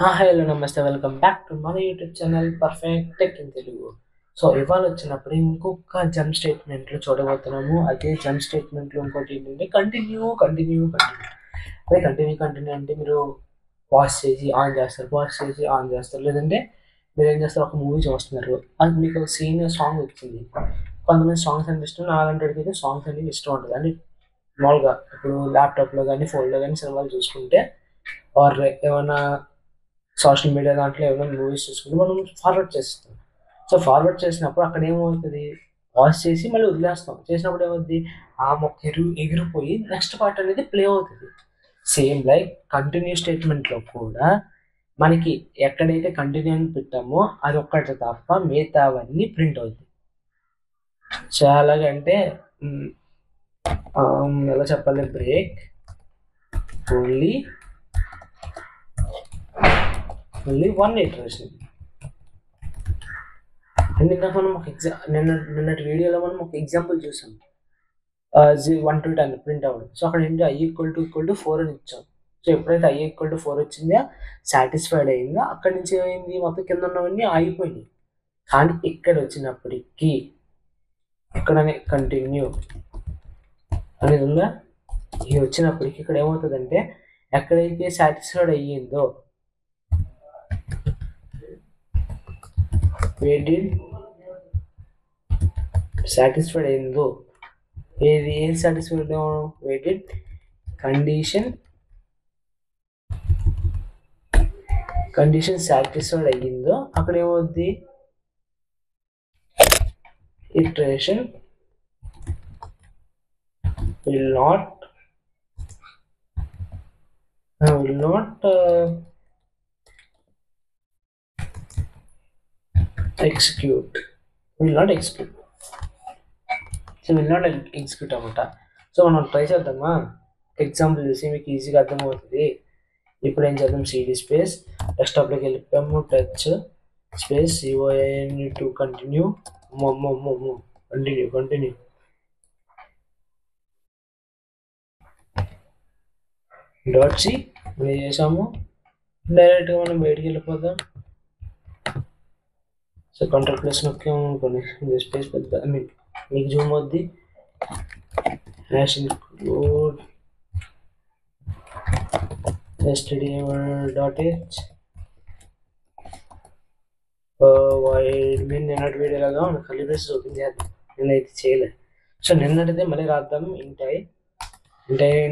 Hello నమస్తే welcome back to మన YouTube channel perfect tech in Telugu. So ఇవాళ వచ్చినప్పుడు ఇంకొక జంప్ స్టేట్మెంట్లో చూడబోతున్నాము. అదే జంప్ స్టేట్మెంట్లో ఇంకోటి ఏంటంటే కంటిన్యూ కంటిన్యూ కంటిన్యూ. అదే కంటిన్యూ కంటిన్యూ అంటే మీరు పాజ్ చేసి ఆన్ చేస్తారు, పాజ్ చేసి ఆన్ చేస్తారు. లేదంటే మీరు ఏం చేస్తారు, ఒక మూవీ చూస్తున్నారు, అది మీకు సీన్ సాంగ్ వచ్చింది. కొంతమంది సాంగ్స్ అంటే ఇష్టం, నాలంటికి అయితే సాంగ్స్ అనేవి ఇష్టం ఉంటుంది. అంటే మామూలుగా ఇప్పుడు ల్యాప్టాప్లో కానీ ఫోన్లో కానీ సినిమాలు చూసుకుంటే ఆర్ ఏమైనా సోషల్ మీడియా దాంట్లో ఏమైనా మూవీస్ చూసుకుంటే మనం ఫార్వర్డ్ చేస్తాం. సో ఫార్వర్డ్ చేసినప్పుడు అక్కడ ఏమవుతుంది, పాజ్ చేసి మళ్ళీ వదిలేస్తాం. చేసినప్పుడు ఏమవుతుంది, ఆ మొక్క ఎగిరిపోయి నెక్స్ట్ పార్ట్ అనేది ప్లే అవుతుంది. సేమ్ లైక్ కంటిన్యూ స్టేట్మెంట్లో కూడా మనకి ఎక్కడైతే కంటిన్యూ అని పెట్టామో అది ఒక్కటి తప్ప మిగతావన్నీ ప్రింట్ అవుతాయి. సో అలాగంటే ఎలా చెప్పాలి, break only one iteration. And ఇందాక మనం ఒక నిన్నటి వీడియోలో మనం ఒక ఎగ్జాంపుల్ చూసాం, 1 to 10 ప్రింట్ అవ్వడం. సో అక్కడ ఏంటి, I=4 అని ఇచ్చాం. సో ఎప్పుడైతే I=4 వచ్చిందో సాటిస్ఫైడ్ అయిందో అక్కడి నుంచి ఏమైంది, మొత్తం కింద ఉన్నవన్నీ ఆగిపోయినాయి. కానీ ఇక్కడ వచ్చినప్పటికీ ఇక్కడనే కంటిన్యూ అనేది ఉందా, ఇది వచ్చినప్పటికీ ఇక్కడ ఏమవుతుందంటే ఎక్కడైతే సాటిస్ఫైడ్ అయ్యిందో సాటిస్ఫైడ్ అయిందో ఏం సాటిస్ఫైడ్ వెయిటెడ్ కండిషన్ సాటిస్ఫైడ్ అయ్యిందో అక్కడ ఏమవుద్ది, iteration will not execute. So will not execute అనమాట. సో మనం ట్రై చేద్దామా, ఎగ్జాంపుల్ చూసి మీకు ఈజీగా అర్థమవుతుంది. ఇప్పుడు ఏం చేద్దాం, CD స్పేస్ డెస్క్టాప్లోకి వెళ్ళిపోయాము, touch space COIN2 continue .c మనం చేసాము. డైరెక్ట్గా మనం బయటికి వెళ్ళిపోదాం. సో కంట్రోల్ ప్లస్ నొక్కాము అనుకోండి, స్పేస్ పెద్ద మీకు జూమ్ అవుద్ది. Hash include stdm.h wide main నిన్నటి వీడియోలాగా మనం కర్లీ బ్రేసెస్ ఓపెన్ చేద్దాం. నేనైతే చేయలేదు. సో నిన్నటిదే మళ్ళీ రాద్దాం. ఇంటై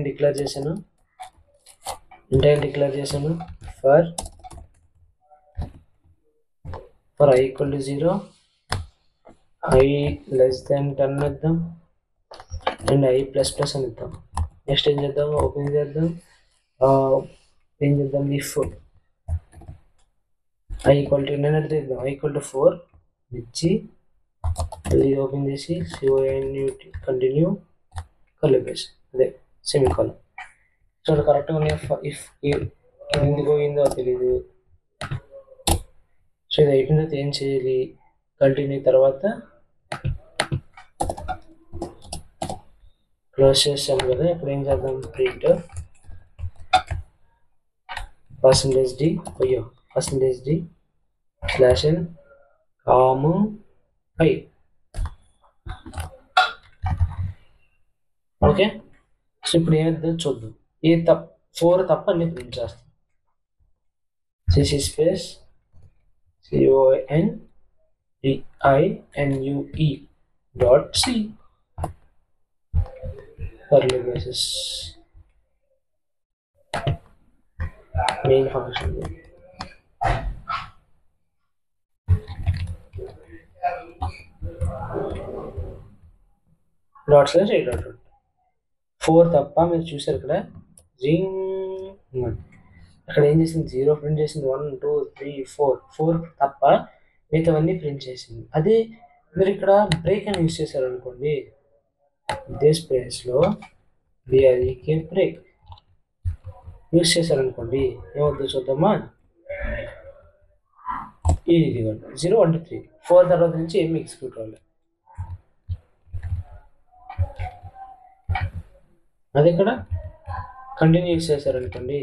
డిక్లేర్ చేశాను ఫర్ I=0, I<10 ఇద్దాం అండ్ I++ అని ఇద్దాం. నెక్స్ట్ ఏం చేద్దాం, ఓపెన్ చేద్దాం. ఏం చేద్దాం, ఇఫ్ నిన్నటిది ఇద్దాం, I=4 ఇచ్చి ఇది ఓపెన్ చేసి COIN కంటిన్యూ కర్లీ బ్రేస్, అదే సెమికాలన్. సో కరెక్ట్గా ఇఫ్ ఎందుకు పోయిందో తెలియదు. సో ఇది అయిపోయిన తర్వాత ఏం చేయాలి, కంటిన్యూ తర్వాత క్లోజ్ చేసాము కదా. ఇప్పుడు ఏం చేద్దాం, ప్రింట్ %d/n కాము I. ఓకే. సో ఇప్పుడు ఏమైందో చూద్దాం. 4 తప్ప అన్ని ప్రింట్ చేస్తాం. CC space CONDINUE.c curly braces main function. .4 తప్ప మీరు చూసారు ఇక్కడ అక్కడ ఏం చేసింది, 0 ప్రింట్ చేసింది, 1 2 3 4 తప్ప మిగతావన్నీ ప్రింట్ చేసింది. అదే మీరు ఇక్కడ బ్రేక్ అని యూజ్ చేశారు అనుకోండి, ఇదే స్పేస్లో బ్రేక్ యూజ్ చేశారనుకోండి ఏమవుతుందో చూద్దామా. ఇది 0 1 2 3 4 తర్వాత నుంచి ఏమి ఎగ్జిక్యూట్ అవ్వాలి. అది ఇక్కడ కంటిన్యూ చేశారనుకోండి,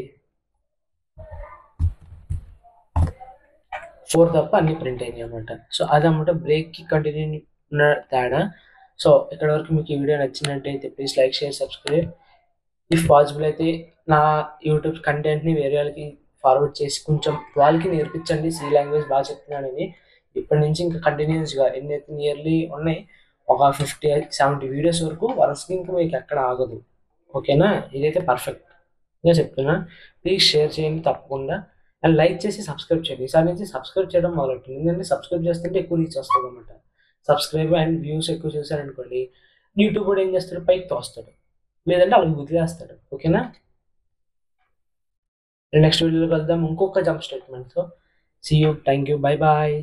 4 తప్ప అన్ని ప్రింట్ అయినాయి అనమాట. సో అదనమాట బ్రేక్కి కంటిన్యూ ఉన్న తేడా. సో ఇక్కడ వరకు మీకు ఈ వీడియో నచ్చినట్టయితే please like, share, subscribe. If possible అయితే నా యూట్యూబ్ కంటెంట్ని వేరే వాళ్ళకి ఫార్వర్డ్ చేసి కొంచెం వాళ్ళకి నేర్పించండి సి లాంగ్వేజ్ బాగా చెప్తున్నానని. ఇప్పటి నుంచి ఇంకా కంటిన్యూస్గా ఎన్నైతే నియర్లీ ఉన్నాయి ఒక 50-70 వీడియోస్ వరకు వరుసగా ఇంకా మీకు ఎక్కడ ఆగదు. ఓకేనా, ఇదైతే పర్ఫెక్ట్గా చెప్తున్నా. ప్లీజ్ షేర్ చేయండి తప్పకుండా, అండ్ లైక్ చేసి సబ్స్క్రైబ్ చేయండి. ఈసారి నుంచి సబ్స్క్రైబ్ చేయడం మొదలెట్టండి, ఎందుకంటే సబ్స్క్రైబ్ చేస్తుంటే ఎక్కువ రీచ్ వస్తుంది అనమాట. సబ్స్క్రైబ్ అండ్ వ్యూస్ ఎక్కువ చూసారనుకోండి, యూట్యూబ్ కూడా ఏం చేస్తాడు, పైకి తోస్తాడు, లేదంటే అలాగే వదిలేస్తాడు. ఓకేనా, నెక్స్ట్ వీడియోలో కలుద్దాం ఇంకొక జంప్ స్టేట్మెంట్తో. See you, thank you, bye bye.